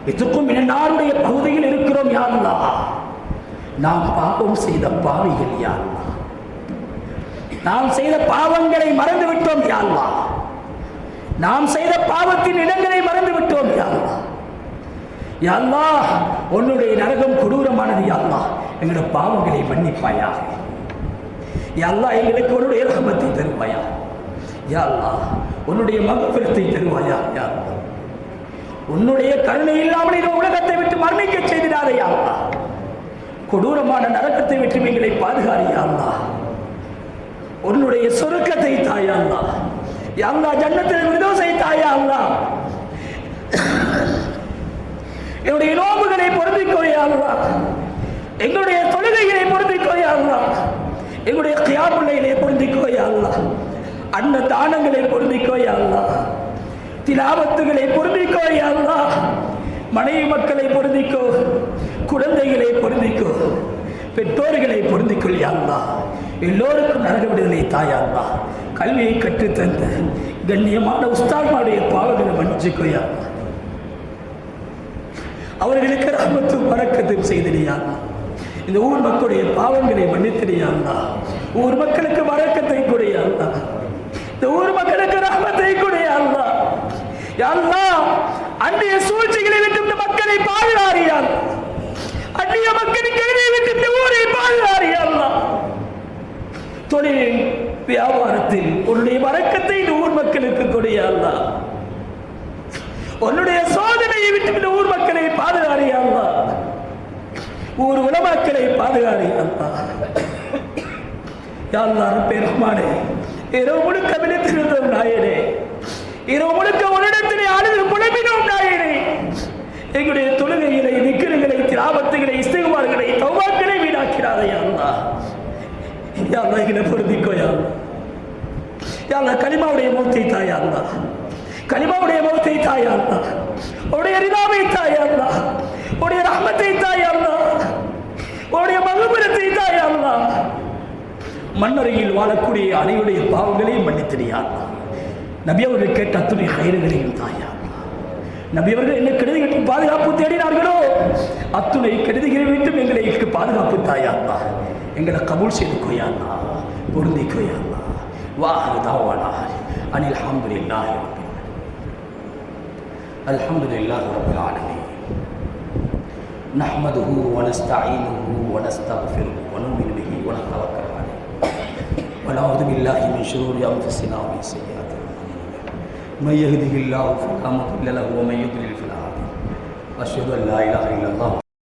இதுக்கும் நாருடைய பகுதியில் இருக்கிறோம் யா அல்லாஹ். நாம் பாவம் செய்த பாவிகள் யா அல்லாஹ். நாம் செய்த பாவங்களை மறந்து விட்டோம் யா அல்லாஹ். நாம் செய்த பாவத்தின் இடங்களை மறந்து விட்டோம் யா அல்லாஹ். யா அல்லாஹ், உன்னுடைய நரகம் கொடூரமானது யா அல்லாஹ். எங்களுடைய பாவங்களை மன்னிப்பாயாக யா அல்லாஹ். எங்களுக்கு உன்னுடைய ரஹ்மத்தை தருவாயா யா அல்லாஹ். உன்னுடைய மக்ஃபிரத்தை தருவாயா யா அல்லாஹ். உன்னுடைய கருணை இல்லாமல் இந்த உலகத்தை விட்டு மரணிக்க செய்திடாதே யா அல்லாஹ். கொடூரமான நரகத்தை விட்டு எங்களை பாதுகாரி யா அல்லாஹ். உன்னுடைய சொர்க்கத்தை தாயா அல்லாஹ். யா அல்லாஹ், ஜன்னத்தில் ஃபிர்தௌஸை தாயா அல்லாஹ். என்னுடைய நோம்புகளை பொருந்திக்கோ யா அல்லாஹ். எங்களுடைய தொழுகைகளை பொருந்திக்கோ யா அல்லாஹ். எங்களுடைய கியாமுல் லைலை பொருந்திக்கோ யா அல்லாஹ். அன்ன தானங்களை பொருந்திக்கோ யா அல்லாஹ். திலாவத்துகளை பொருந்திக்கோ யா அல்லாஹ். மனைவி மக்களை பொருந்திக்கோ, குழந்தைகளை பொருந்திக்கோ, பெற்றோர்களை பொருந்திக்கொள் யா அல்லாஹ். எல்லோருக்கும் நரக விடுதலை தாயா அல்லாஹ். கல்வியை கற்றுத்தந்த கண்ணியமான உஸ்தாத்மாருடைய பாவங்களை மன்னிச்சுக்கோ யா அல்லாஹ். அவர்களுக்கு ரஹ்மத்தும் பரக்கத்தும் செய்தியா அல்லாஹ். இந்த ஊர் மக்களுடைய பாவங்களை மன்னித்தியா அல்லாஹ். ஊர் மக்களுக்கு பரக்கத்தை கொடையா அல்லாஹ். இந்த ஊர் மக்களுக்கு ரஹ்மத்தை கொடையா அல்லாஹ். யா அல்லாஹ், அந்நிய சூழ்ச்சிகளை விட்டு இந்த மக்களை பாதுகாரியா அல்லாஹ். அந்நிய மக்களின் கையை விட்டு இந்த ஊரை பாதுகாரியா அல்லாஹ். தொழில் வியாபாரத்தில் உன்னுடைய பரக்கத்தை இந்த ஊர் மக்களுக்கு கொடையா அல்லாஹ். உன்னுடைய சோதனையை விட்டு இந்த ஊர் மக்களை பாதுகாரியா அல்லாஹ். ஊர் உலமாக்களை பாதுகாரியா அல்லாஹ். யா அல்லாஹ், ரப்பே ரஹ்மானே, இரவு முழுக்க விழித்திருந்தோம் நாயனே. இரவு முழுக்க உன்னிடத்திலே அழுது புலம்பினோம் நாயனே. எங்களுடைய தொழுகைகளை, திக்ருகளை, திலாவத்துகளை, இஸ்திக்பார்களை, தௌபாக்களை வீணாக்கிறாதே யா அல்லாஹ். யா அல்லாஹ், எங்களை பொருந்திக்கோ யா அல்லாஹ். யா அல்லாஹ், கலிமாவுடைய மௌத்தை தாயா அல்லாஹ். கலிமாவுடைய மௌத்தை தாயா அல்லாஹ். உடைய ரிதாவை தாயா அல்லாஹ். உடைய ரஹ்மத்தை தாயா அல்லாஹ். உடைய மக்ஃபிரத்தை தாயா அல்லாஹ். மண்ணறையில் வாழக்கூடிய அனைவருடைய பாவங்களையும் மன்னித்தியா அல்லாஹ். நபி அவர்கள் கேட்ட அத்துணை கயிறுகளையும் தாயா அல்லாஹ். நபி அவர்கள் என்ன கெடுதிகளுக்கு பாதுகாப்பு தேடினார்களோ அத்துணை கெடுதிகளை விட்டும் எங்களுக்கு பாதுகாப்பு தாயா அல்லாஹ். எங்களை கபூல் செய்து கொய்யா அல்லாஹ். பொருந்தி கொய்யா அல்லாஹ். வாஹிரு தாவானா அனில் அல்ஹம்துலில்லாஹி அல்ஹம்துலில்லாஹி ரப்பில் ஆலமீன். நஹ்மதுஹு வ நஸ்தஈனுஹு வ நஸ்தக்ஃபிருஹு வ நு'மினு பிஹி வ நதவக்கலு அலைஹி வ நஊது பில்லாஹி மின் ஷுரூரி அன்ஃபுஸினா வ மின் ஸய்யிஆத்தி அஅமாலினா. மன் யஹ்திஹில்லாஹு ஃபலா முضில்ல லஹு வ மன் யுضلل ஃபலா ஹாதிய லஹு. அஷ்ஹது அன் லா இலாஹா இல்லல்லாஹ்